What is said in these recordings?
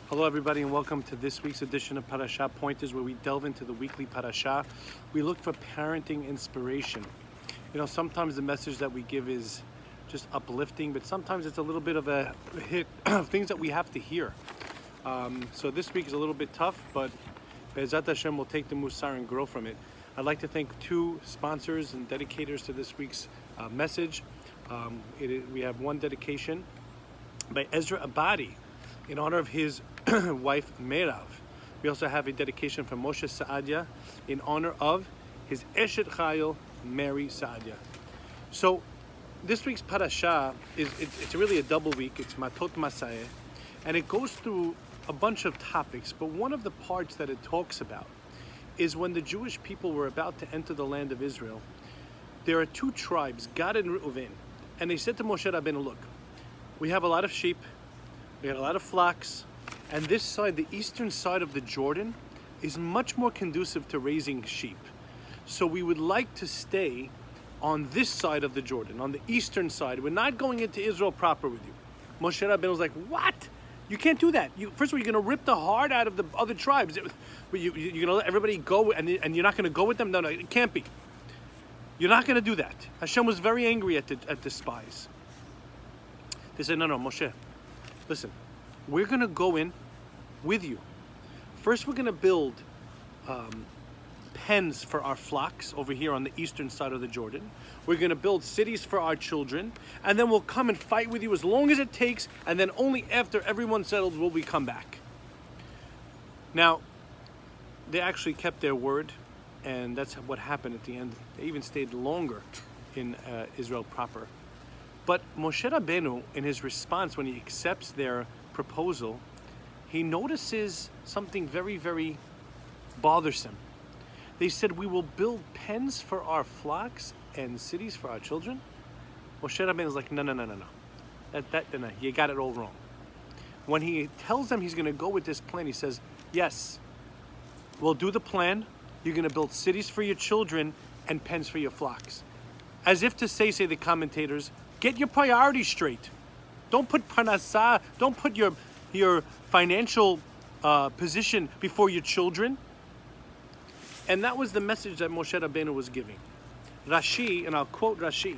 Hello everybody and welcome to this week's edition of Parasha Pointers, where we delve into the weekly Parasha. We look for parenting inspiration. You know, sometimes the message that we give is just uplifting, but sometimes it's a little bit of a hit of things that we have to hear. So this week is a little bit tough, but Be'ezrat Hashem will take the musar and grow from it. I'd like to thank two sponsors and dedicators to this week's message. We have one dedication by Ezra Abadi in honor of his wife Meirav. We also have a dedication from Moshe Saadia in honor of his Eshet Hayil, Mary Saadia. So this week's Parasha it's really a double week. It's Matit-Ma'ase, and it goes through a bunch of topics, but one of the parts that it talks about is when the Jewish people were about to enter the land of Israel. There are two tribes, Gad and Reuven, and they said to Moshe Rabbeinu, look, we have a lot of sheep, we had a lot of flocks, and this side, the eastern side of the Jordan, is much more conducive to raising sheep. So we would like to stay on this side of the Jordan, on the eastern side. We're not going into Israel proper with you. Moshe Rabbeinu was like, what? You can't do that. First of all, you're going to rip the heart out of the other tribes. You're going to let everybody go, and you're not going to go with them? No, it can't be. You're not going to do that. Hashem was very angry at the spies. They said, no, Moshe, listen, we're going to go in with you. First, we're going to build pens for our flocks over here on the eastern side of the Jordan. We're going to build cities for our children, and then we'll come and fight with you as long as it takes, and then only after everyone's settled will we come back. Now, they actually kept their word, and that's what happened at the end. They even stayed longer in Israel proper. But Moshe Rabbeinu, in his response, when he accepts their proposal, he notices something very, very bothersome. They said, we will build pens for our flocks and cities for our children. Moshe Rabbeinu is like, no. No, you got it all wrong. When he tells them he's going to go with this plan, he says, yes, we'll do the plan. You're going to build cities for your children and pens for your flocks. As if to say the commentators, get your priorities straight. Don't put Parasha, don't put your financial position before your children. And that was the message that Moshe Rabbeinu was giving. Rashi, and I'll quote Rashi.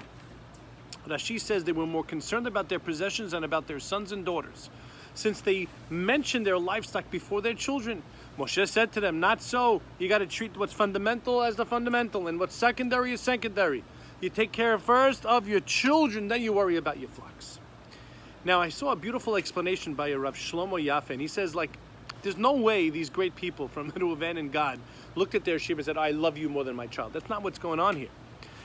Rashi says they were more concerned about their possessions than about their sons and daughters, since they mentioned their livestock before their children. Moshe said to them, not so. You got to treat what's fundamental as the fundamental, and what's secondary is secondary. You take care first of your children, then you worry about your flocks. Now, I saw a beautiful explanation by a Rav Shlomo Yaffe, and he says, there's no way these great people from Reuven and Gad looked at their sheep and said, I love you more than my child. That's not what's going on here.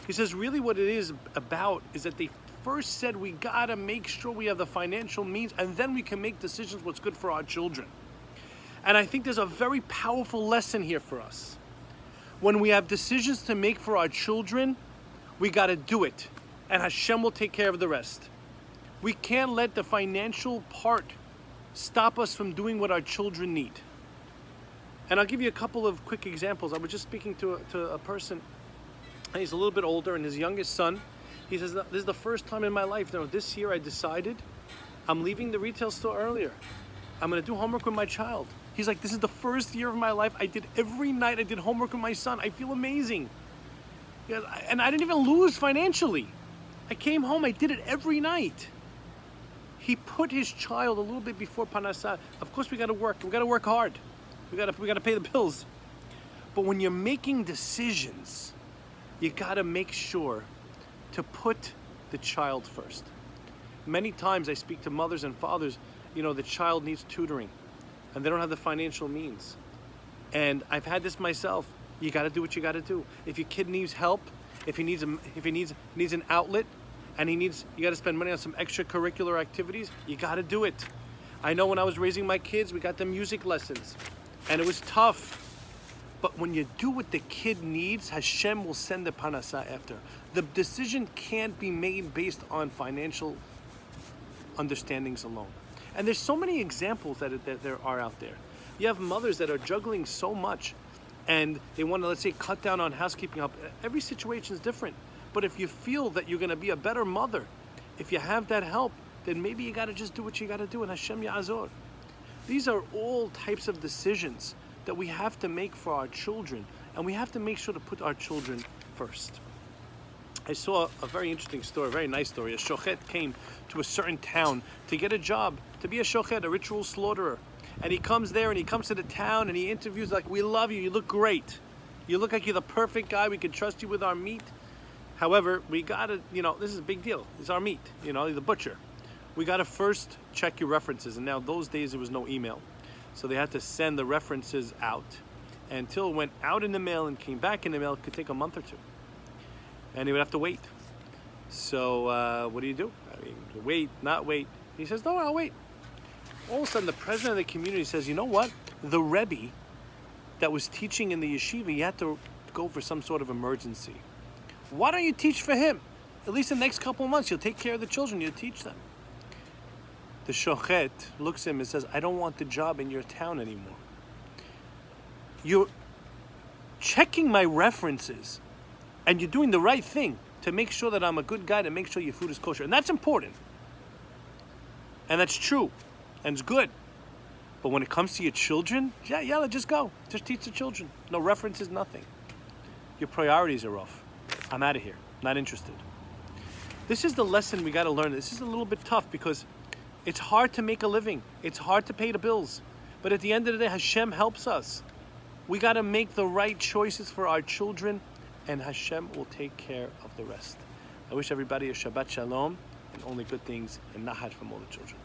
He says, really what it is about is that they first said, we got to make sure we have the financial means, and then we can make decisions what's good for our children. And I think there's a very powerful lesson here for us. When we have decisions to make for our children, we got to do it, and Hashem will take care of the rest. We can't let the financial part stop us from doing what our children need. And I'll give you a couple of quick examples. I was just speaking to a person, and he's a little bit older, and his youngest son, he says, this is the first time in my life, this year I decided I'm leaving the retail store earlier. I'm going to do homework with my child. He's like, this is the first year of my life. I did every night, I did homework with my son. I feel amazing. And I didn't even lose financially. I came home, I did it every night. He put his child a little bit before Parasha. Of course, we got to work. We got to work hard. We got to pay the bills. But when you're making decisions, you got to make sure to put the child first. Many times I speak to mothers and fathers, the child needs tutoring, and they don't have the financial means. And I've had this myself. You got to do what you got to do. If your kid needs help, if he needs an outlet, and you got to spend money on some extracurricular activities, you got to do it. I know when I was raising my kids, we got them music lessons, and it was tough. But when you do what the kid needs, Hashem will send the Parasha after. The decision can't be made based on financial understandings alone. And there's so many examples that there are out there. You have mothers that are juggling so much, and they want to, let's say, cut down on housekeeping help. Every situation is different. But if you feel that you're going to be a better mother, if you have that help, then maybe you got to just do what you got to do, and Hashem Ya'azor. These are all types of decisions that we have to make for our children, and we have to make sure to put our children first. I saw a very interesting story, a very nice story. A shochet came to a certain town to get a job, to be a shochet, a ritual slaughterer. And he comes there and he comes to the town and he interviews like, we love you, you look great. You look like you're the perfect guy, we can trust you with our meat. However, we gotta, this is a big deal. It's our meat, the butcher. We gotta first check your references. And now those days there was no email. So they had to send the references out. And until it went out in the mail and came back in the mail, it could take a month or two. And he would have to wait. So what do you do? Wait, not wait. He says, no, I'll wait. All of a sudden, the president of the community says, you know what? The Rabbi that was teaching in the yeshiva, he had to go for some sort of emergency. Why don't you teach for him? At least the next couple of months, you'll take care of the children, you'll teach them. The shochet looks at him and says, I don't want the job in your town anymore. You're checking my references, and you're doing the right thing to make sure that I'm a good guy, to make sure your food is kosher. And that's important. And that's true. And it's good. But when it comes to your children, yeah, just go. Just teach the children. No references, nothing. Your priorities are off. I'm out of here. Not interested. This is the lesson we got to learn. This is a little bit tough because it's hard to make a living. It's hard to pay the bills. But at the end of the day, Hashem helps us. We got to make the right choices for our children, and Hashem will take care of the rest. I wish everybody a Shabbat Shalom and only good things and Nahat from all the children.